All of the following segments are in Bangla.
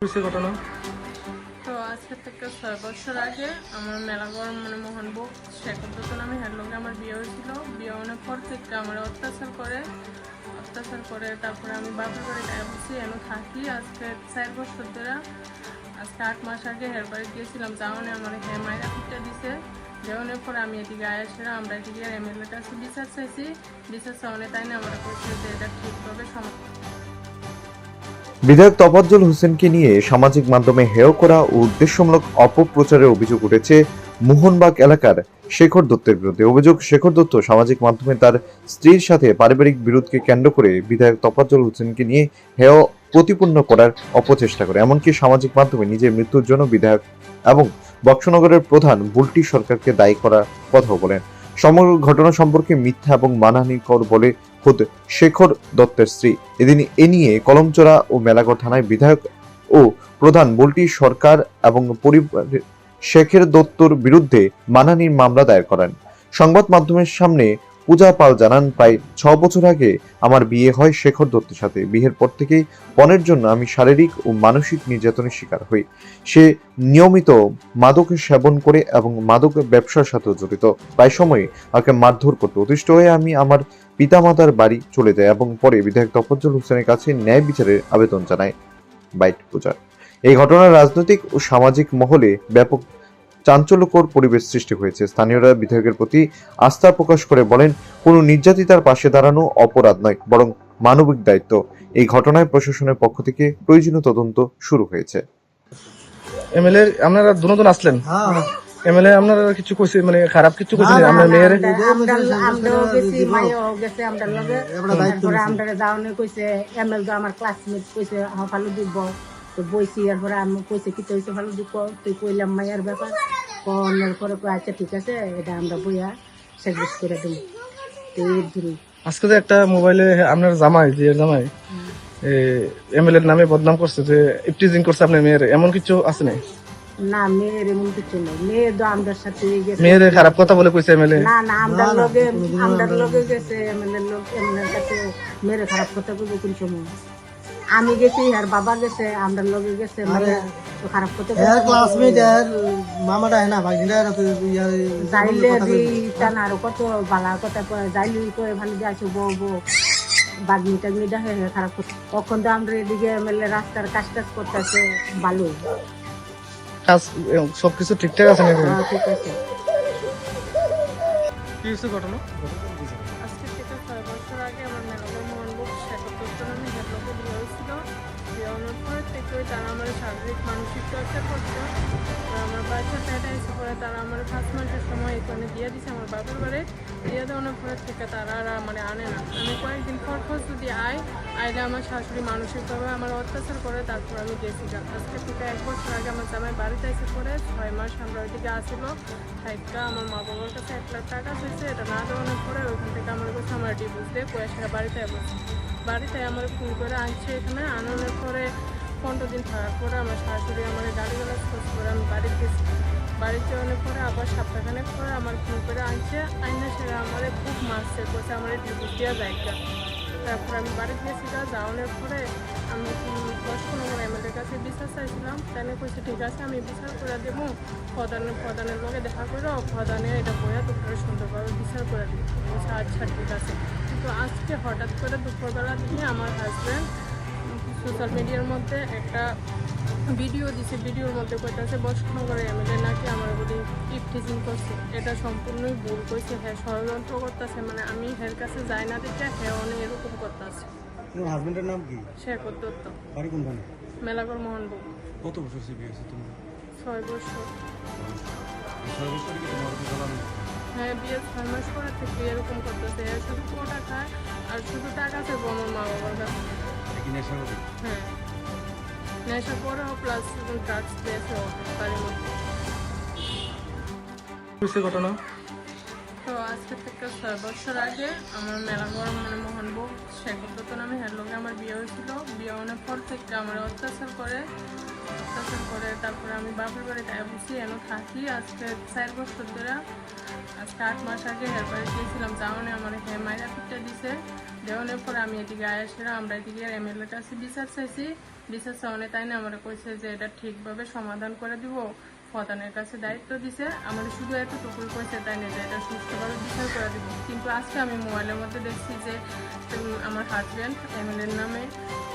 ঘটনা তো আজকে থেকে 6 বছর আগে আমার মেলাগড় মোহনবুক শেখর নামে হ্যাডলোকে আমার বিয়ে হয়েছিল। বিয়ে হওয়ার পর থেকে আমার অত্যাচার করে তারপরে আমি বাপের বাড়ি গায়ে বসি এনে থাকি আজকে 4 বছর ধরে। আজকে 8 মাস আগে হের বাড়ি গিয়েছিলাম, যাওয়ানে আমার হ্যাঁ মায়েরা পিঠটা দিছে। দেওয়ানোর পরে আমি এদিকে আসলাম, আমরা এদিকে এমএলএর কাছে বিচার চাইছি। বিচার চাওয়ানে তাই না আমরা করছি যে এটা ঠিকভাবে বিধায়ক তফাজ্জল হোসেনকে নিয়ে সামাজিক মাধ্যমে হেয় করা ও উদ্দেশ্যমূলক অপপ্রচারের অভিযোগ উঠেছে মোহনবাগ এলাকার শেখর দত্তের বিরুদ্ধে। অভিযোগ, শেখর দত্ত সামাজিক মাধ্যমে তার স্ত্রীর সাথে পারিবারিক বিরোধকে কেন্দ্র করে বিধায়ক তফাজ্জল হোসেনকে নিয়ে হেয় প্রতিপন্ন করার অপচেষ্টা করে। এমনকি সামাজিক মাধ্যমে নিজের মৃত্যুর জন্য বিধায়ক এবং বক্সনগরের প্রধান বুলটি সরকারকে দায়ী করার কথাও বলেন। সমগ্র ঘটনা সম্পর্কে মিথ্যা এবং মানহানিকর বলে খোদ শেখর দত্তের স্ত্রী। এদিন এ নিয়ে কলমচড়া ও মেলাগড় থানায় বিধায়ক ও প্রধান বুলটি সরকার এবং পরিবারের শেখর দত্তর বিরুদ্ধে মানহানির মামলা দায়ের করেন। সংবাদ মাধ্যমের সামনে পূজা পাল জানান, প্রায় 6 বছর আগে আমার বিয়ে হয় শেখর দত্তের সাথে। বিয়ের পর থেকেই পণের জন্য আমি শারীরিক ও মানসিক নির্যাতনের শিকার হই। সে নিয়মিত মাদক সেবন করে এবং মাদক ব্যবসার সাথেও জড়িত। প্রায় সময় আমাকে মারধর করতে। অতিষ্ঠ হয়ে আমি আমার পিতামাতার বাড়ি চলে যায় এবং পরে বিধায়ক তফাজ্জল হোসেনের কাছে ন্যায় বিচারের আবেদন জানায়। বাইট পূজা। এই ঘটনার রাজনৈতিক ও সামাজিক মহলে ব্যাপক চাঞ্চল্যকর পরিবেশ সৃষ্টি হয়েছে। স্থানীয়রা বিধায়কের প্রতি আস্থা প্রকাশ করে বলেন, কোনো নির্যাতিতার পাশে দাঁড়ানো অপরাধ নয়, বরং মানবিক দায়িত্ব। এই ঘটনায় প্রশাসনের পক্ষ থেকে প্রয়োজনীয় তদন্ত শুরু হয়েছে। এমএলএ আপনারা দুজন আসলেন? এমএলএ আপনারা কিছু কইছে, মানে খারাপ কিছু কইছে আমরা মেয়ের? আমরাও গেছি, মাইও গেছে আমরা লগে। তারপরে আমরা যাওনে কইছে এমএল তো আমার ক্লাসমেট কইছে ভালো দিব। তো বইছি, এরপরে আমি কইছে কি হইছে ভালো দিব, তুই কইলাম মায়ের ব্যাপার কনের পরে আচ্ছা ঠিক আছে, এটা আমরা বইয়া সার্ভিস করে দেব। তো এই ধরে আজকে যে একটা মোবাইলে আপনার জামাই, যে জামাই এমএলএর নামে বদনাম করছে, যে ইপটিজিং করছে আপনার মেয়ের, এমন কিছু আছে না? না, মেয়ের এমন কিছু নেই। মেয়ে তো আমাদের সাথে গেছে, মেয়ের খারাপ কথা বলে কইছে এমএলএ? না না, আমরার লগে গেছে এমএলএর লোক, এমএলএর কাছে মেয়ের খারাপ কথা বলবো কোন সময়? আমি গেছি আর বাবা গেছে, আমরা লগে গেছে, মানে খারাপ কথা ক্লাসমেট আর মামাটা না ভাগিনা যাইলে দিতান আর কত বালা কথা কয়, যাইলে কয় ভালো যে আছো বউ বউ বাগনি টাগনি দেখে খারাপ কথা। তখন তো আমরা এদিকে এমএলএ রাস্তার কাজ টাজ করতেছে ভালো, কাজ সবকিছু ঠিকঠাক আছে নাকি? ঠিক আছে। কি হচ্ছে ঘটনা? আজকে থেকে 6 বছর আগে আমার মেলাগড় মোহনবুক শেখর নামে হ্যাডলোকে বিয়ে হয়েছিল। বিয়ে হওয়ার পর থেকে তারা আমার শারীরিক মানসিক চর্চা করতো। আমার বাচ্চা পেটে এসে পরে তারা আমার 5 মাসের সময় এখানে দিয়ে দিছে আমার বাপের বাড়ি। দিয়ে দেওয়ানোর পরের থেকে তারা আর মানে আনে না। আমি কয়েকদিন পর যদি আইলে আমার শাশুড়ি মানসিকভাবে আমার অত্যাচার করে, তারপর আমি গেছিলাম। আজকে থেকে 1 বছর আগে আমার জামাই বাড়িতে এসে পরে 6 মাস আমরা ওইদিকে আসিলো থাইকা আমার মা বাবার কাছে 1 লাখ টাকা চাইছে। এটা না দেওয়ানোর পরে ওইখান থেকে আমার কাছে আমার ডিভোর্স দিয়ে পয়সা বাড়িতে বসে। বাড়িতে আমার ফোন করে আনছে, এখানে আনানোর পরে 15 দিন থাকার পরে আমার শাশুড়ি আমার গাড়িগুলো খোঁজ করে আমি বাড়িতে গেছি। বাড়িতে অনেক পরে আবার সপ্তাহখানেক পরে আমার ফোন করে আনছে, আইনা সেটা আমার খুব মারছে, করছে আমার ডিভোর্স দেওয়া জায়গা। তারপর আমি বাড়িতে গেছিলাম, যাওয়ানোর পরে আমি 10-15 এমএলএর কাছে বিচার চাইছিলাম। তাই কইছে ঠিক আছে আমি বিচার করে দেবো, প্রধানের লগে দেখা করো, প্রধানে এটা বইয়া দুপুরে সুন্দরভাবে বিচার করে দিই। বলছে আচ্ছা ঠিক আছে। কিন্তু আজকে হঠাৎ করে দুপুরবেলা দিয়ে আমার হাজব্যান্ড সোশ্যাল মিডিয়ার মধ্যে একটা ভিডিও দিছে। ভিডিওর মধ্যে কইতাছে বৈষ্ণবগড়ের এমএলএ নাকি আমার বলি ইফটিজিং করছে। এটা সম্পূর্ণই ভুল কইছে। হ্যাঁ ষড়যন্ত্র করতেছে, মানে আমি হের কাছে যাই না দেখে হ্যাঁ অনেক এরকম করতেছে। তোমার হাজবেন্ডের নাম কি? শেখর দত্ত, বাড়ি কোনখানে? মেলাগড় মোহনবুক। কত বছর সে বিয়ে হয়েছে তুমি? 6 বছর। 6 বছর কি তোমার তো চালানো? হ্যাঁ, বিয়ে 6 মাস পরে থেকে এরকম করতেছে। শুধু কোটা খায় আর শুধু টাকা চাইবো আমার মা বাবার কাছে। কি নেশা করে? হ্যাঁ, নেশা করেও প্লাস ড্রাগস পেয়েছেও বাড়ির মধ্যে। কি হচ্ছে ঘটনা? তো আজকে থেকে 6 বছর আগে আমার মেলাগড় মোহনবুক শেখর নামে হ্যাডলোকে আমার বিয়ে হয়েছিল। বিয়ে হওয়ার পর থেকে আমার অত্যাচার করে তারপরে আমি বাপের বাড়ি গায়ে বসি এনে থাকি আজকে 4 বছর ধরে। আজকে 8 মাস আগে হের বাড়ি গিয়েছিলাম, যাওয়ানে আমার হ্যাঁ মায়েরা পিঠটা দিছে। দেওয়ানোর পরে আমি এদিকে আয়াসেরা আমরা এদিকে এমএলএ এর কাছে বিচার চাইছি, বিচার চাওয়ানে তাই না আমরা কইছে যে এটা ঠিকভাবে সমাধান করে দিব, প্রধানের কাছে দায়িত্ব দিছে, আমার শুধু এতটুকুই কইছে তাই না যে এটা সুষ্ঠুভাবে বিচার করে দিব। কিন্তু আজকে আমি মোবাইলের মধ্যে দেখছি যে আমার হাজব্যান্ড এমএলএর নামে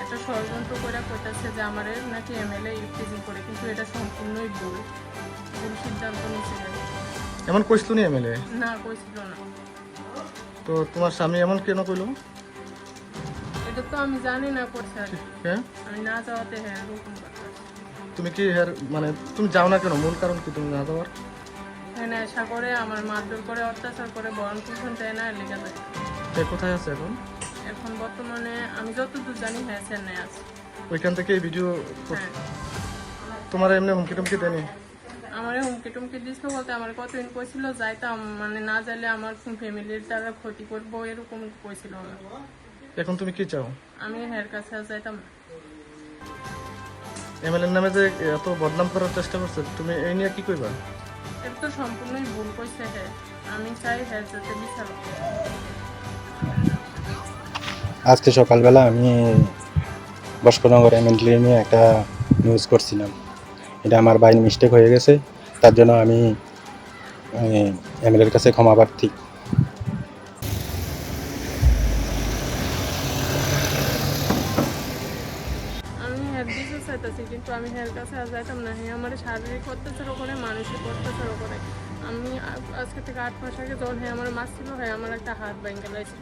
একটা ষড়যন্ত্র করে কইতাছে যে আমার নাকি এমএলএ ইফটিজিং করে, কিন্তু এটা সম্পূর্ণই ভুল সিদ্ধান্ত নিচ্ছে। এমন কইছিল নি এমএলএ? না, কইছিল না। তো তোমার স্বামী এমন কেন কইলো? এটা তো আমি জানি না করছে আর কি। হ্যাঁ, আমি না যাওয়াতে হ্যাঁ এরকম কথা। তুমি কি মানে তুমি যাও না কেন? মূল কারণ কি তুমি না যাওয়ার? হ্যাঁ, নেশা করে আমার মারধর করে অত্যাচার করে বরণ পোষণ দেয় না, লেগে যায়। সে কোথায় আছে এখন? এখন বর্তমানে আমি যতদূর জানি হ্যাঁ চেন্নাই আছে। ওইখান থেকে এই ভিডিও হ্যাঁ, তোমার এমনি হুমকি টুমকি দেয়নি? আমার হুমকি টুমকি দিছিল বলতে আমার কতদিন কইছিল যাইতাম, মানে না যাইলে আমার ফ্যামিলির দ্বারা ক্ষতি করবো এরকম কইছিল আমার। এখন তুমি কি চাও? আমি হ্যার কাছে আর যাইতাম না। এমএলএর নামে যে এত বদনাম করার চেষ্টা করছে, তুমি এই নিয়ে কি কইবা? এটা তো সম্পূর্ণই ভুল কইছে হ্যাঁ। আমি চাই হ্যাঁ যাতে বিচার হোক। আজকে সকালবেলা আমি বস্কনগর এমএলএ নিয়ে একটা নিউজ করছিলাম, এটা আমার বাইর মিস্টেক হয়ে গেছে, তার জন্য আমি এমএলএর কাছে ক্ষমা প্রার্থী। আমি হ্যাঁ দিতে চাইতেছি, কিন্তু আমি হ্যার কাছে আর যাইতাম না। হ্যাঁ আমার শারীরিক অত্যাচারও করে, মানসিক অত্যাচারও করে। আমি আজকে থেকে 8 মাস আগে যখন হ্যাঁ আমার মাছ ছিল, হ্যাঁ আমার একটা হাত ভেঙে গেছে।